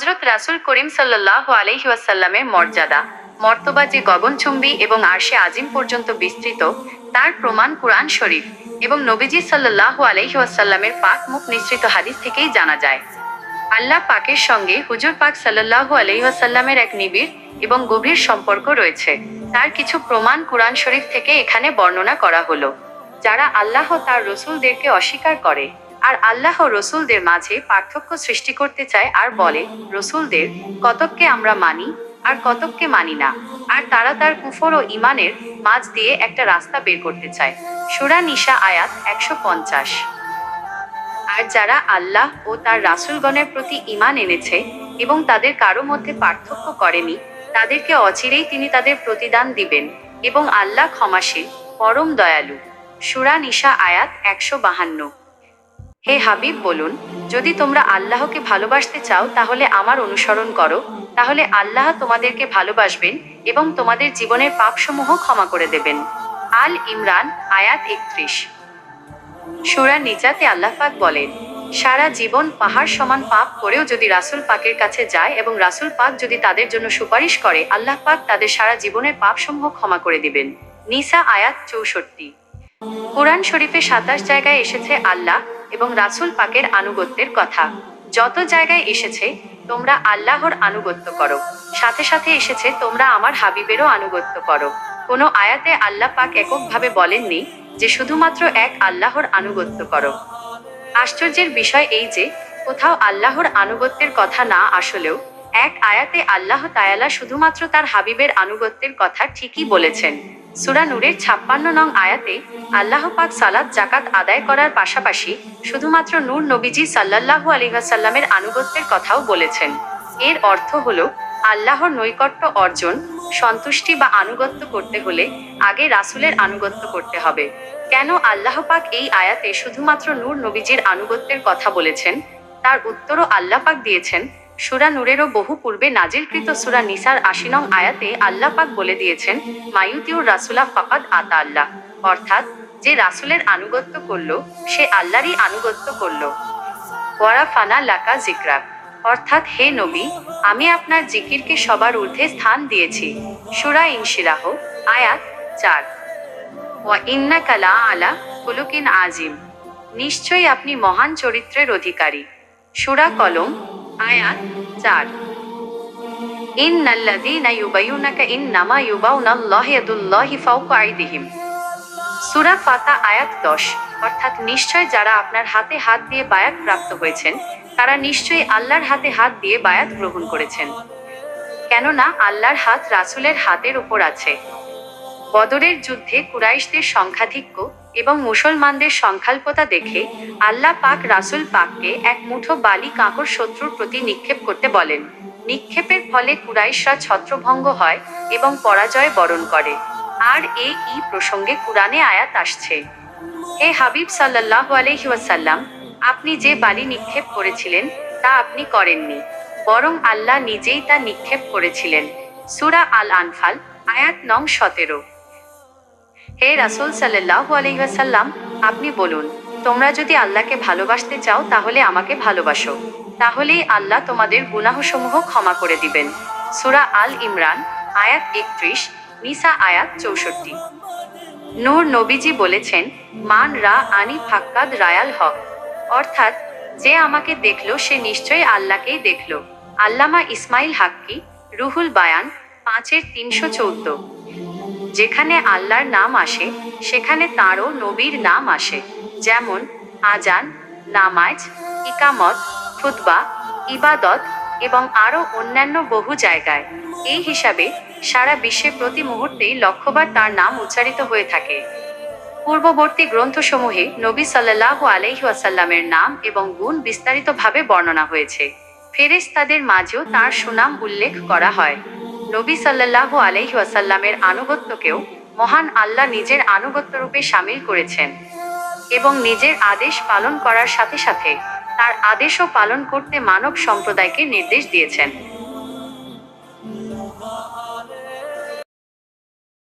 হযরত রাসূল করিম সাল্লাল্লাহু আলাইহি ওয়াসাল্লামের মর্যাদা, মর্তবা যে গগনচুম্বী এবং আরশে আজিম পর্যন্ত বিস্তৃত, তার প্রমাণ কুরআন শরীফ এবং নবীজি সাল্লাল্লাহু আলাইহি ওয়াসাল্লামের পাক মুখ নিঃসৃত হাদিস থেকেই জানা যায়। আল্লাহ পাকের সঙ্গে হুজুর পাক সাল্লাল্লাহু আলাইহি ওয়াসাল্লামের এক নিবিড় এবং গভীর সম্পর্ক রয়েছে। তার কিছু প্রমাণ কুরআন শরীফ থেকে এখানে বর্ণনা করা হলো। যারা আল্লাহ তার রসূলদেরকে অস্বীকার করে আর আল্লাহ রসূলদের মাঝে পার্থক্য সৃষ্টি করতে চায় আর বলে, রসূলদের কতককে আমরা মানি আর কতককে মানি না, আর তারা তার কুফর ও ঈমানের মাঝ দিয়ে একটা রাস্তা বের করতে চায়। সূরা নিসা আয়াত 150। আর যারা আল্লাহ ও তার রাসূলগণের প্রতি ঈমান এনেছে এবং তাদের কারো মধ্যে পার্থক্য করেনি, তাদেরকে অচিরেই তিনি তাদের প্রতিদান দিবেন এবং আল্লাহ ক্ষমাশীল, পরম দয়ালু। সূরা নিসা আয়াত 152। হে হাবিব বলুন, যদি তোমরা আল্লাহকে ভালোবাসতে চাও তাহলে আমার অনুসরণ করো, তাহলে আল্লাহ তোমাদেরকে ভালোবাসবেন এবং তোমাদের জীবনের পাপসমূহ ক্ষমা করে দেবেন। আল ইমরান আয়াত 31। সূরা নিজাতে আল্লাহ পাক বলেন, সারা জীবন পাহাড় সমান পাপ করেও যদি রাসূল পাকের কাছে যায় এবং রাসূল পাক যদি তাদের জন্য সুপারিশ করে, আল্লাহ পাক তাদের সারা জীবনের পাপসমূহ ক্ষমা করে দিবেন। নিসা আয়াত 64। কুরআন শরীফে 27 জায়গায় এসেছে আল্লাহ এবং রাসূল পাকের আনুগত্যের কথা। যত জায়গায় এসেছে তোমরা আল্লাহর আনুগত্য করো, সাথে সাথে এসেছে তোমরা আমার হাবিবেরও আনুগত্য করো। কোনো আয়াতে আল্লাহ পাক এককভাবে বলেননি যে শুধুমাত্র এক আল্লাহর আনুগত্য করো। আশ্চর্যের বিষয় এই যে কোথাও আল্লাহর আনুগত্যের কথা না আসলেও এক আয়াতে আল্লাহ তাআলা শুধুমাত্র তার হাবিবের আনুগত্যের কথা ঠিকই বলেছেন। সূরা নূরের 56 নং আয়াতে আল্লাহ পাক সালাত জাকাত আদায় করার পাশাপাশি শুধুমাত্র নূর নবীজি সাল্লাল্লাহু আলাইহি ওয়াসাল্লামের আনুগত্যের কথাও বলেছেন। এর অর্থ হলো, আল্লাহর নৈকট্য অর্জন, সন্তুষ্টি বা আনুগত্য করতে হলে আগে রাসূলের আনুগত্য করতে হবে। কেন আল্লাহ পাক এই আয়াতে শুধুমাত্র নূর নবীজির আনুগত্যের কথা বলেছেন, তার উত্তরও আল্লাহ পাক দিয়েছেন। সূরা নূরেরও বহু পূর্বে নাজিলকৃত সূরা নিসার 80 নং আয়াতে আল্লাহ পাক বলে দিয়েছেন, মায়ুতিউর রাসূলা ফাকাদ আতা আল্লাহ, অর্থাৎ যে রাসূলের আনুগত্য করলো সে আল্লাহরই আনুগত্য করলো। ওয়ারাফানা লাকা যিকরাক, অর্থাৎ হে নবী, আমি আপনার জিকিরকে সবার ঊর্ধ্বে স্থান দিয়েছি। সূরা ইনশিরাহ আয়াত 4। ওয়া ইন্নাকা লা আলা খুলুকিন আযীম, নিশ্চয়ই আপনি মহান চরিত্রের অধিকারী। সূরা কলম আয়াত 4। ইন্নাল্লাযীনা ইউবাইয়ুনাকা ইন্নামা ইউবাউনাল্লাহু ইয়াদুল্লাহি ফাওকা আইদিহিম, সূরা ফাতা আয়াত 10। অর্থাৎ নিশ্চয় যারা আপনার হাতে হাত দিয়ে বায়াত প্রাপ্ত হয়েছেন তারা নিশ্চয়ই আল্লাহর হাতে হাত দিয়ে বায়াত গ্রহণ করেছেন, কেননা আল্লাহর হাত রাসূলের হাতের উপর আছে। বদরের যুদ্ধে কুরাইশদের সংখ্যাধিক্য এবং মুসলমানদের সংখ্যাল্পতা দেখে আল্লাহ পাক রাসূল পাককে এক মুঠো বালি কাঁকর শত্রুর প্রতি নিক্ষেপ করতে বলেন। নিক্ষেপের ফলে কুরাইশরা ছত্রভঙ্গ হয় এবং পরাজয় বরণ করে। আর এই প্রসঙ্গে কুরআনে আয়াত আসছে, হে হাবিব সাল্লাল্লাহু আলাইহি ওয়াসাল্লাম, আপনি যে বালি নিক্ষেপ করেছিলেন তা আপনি করেননি, বরং আল্লাহ নিজেই তা নিক্ষেপ করেছিলেন। সূরা আল আনফাল আয়াত নং 17। হে রাসূল সাল্লাল্লাহু আলাইহি ওয়াসাল্লাম, আপনি বলুন, তোমরা যদি আল্লাহকে ভালোবাসতে চাও তাহলে আমাকে ভালোবাসো, তাহলেই আল্লাহ তোমাদের গুনাহসমূহ ক্ষমা করে দিবেন। সূরা আল ইমরান আয়াত 31, নিসা আয়াত 64। নূর নবীজি বলেছেন, মান রা আনি ফাক্কাদ রায়াল হক, অর্থাৎ যে আমাকে দেখলো সে নিশ্চয়ই আল্লাহকেই দেখলো। আল্লামা ইসমাইল হাক্কি, রুহুল বায়ান 5-314। যেখানে আল্লাহর নাম আসে সেখানে তাঁরও নবীর নাম আসে, যেমন আজান, নামাজ, ইকামত, খুতবা, ইবাদত এবং আরও অন্যান্য বহু জায়গায়। এই হিসাবে সারা বিশ্বে প্রতি মুহূর্তেই লক্ষবার তার নাম উচ্চারিত হয়ে থাকে। পূর্ববর্তী গ্রন্থসমূহে নবী সাল্লাল্লাহু আলাইহি ওয়াসাল্লামের নাম এবং গুণ বিস্তারিতভাবে বর্ণনা হয়েছে। ফেরেশতাদের মাঝেও তার সুনাম উল্লেখ করা হয়। নবী সাল্লাল্লাহু আলাইহি ওয়াসাল্লামের আনুগত্যকেও মহান আল্লাহ নিজের আনুগত্যরূপে শামিল করেছেন এবং নিজের আদেশ পালন করার সাথে সাথে তার আদেশও পালন করতে মানব সম্প্রদায়কে নির্দেশ দিয়েছেন।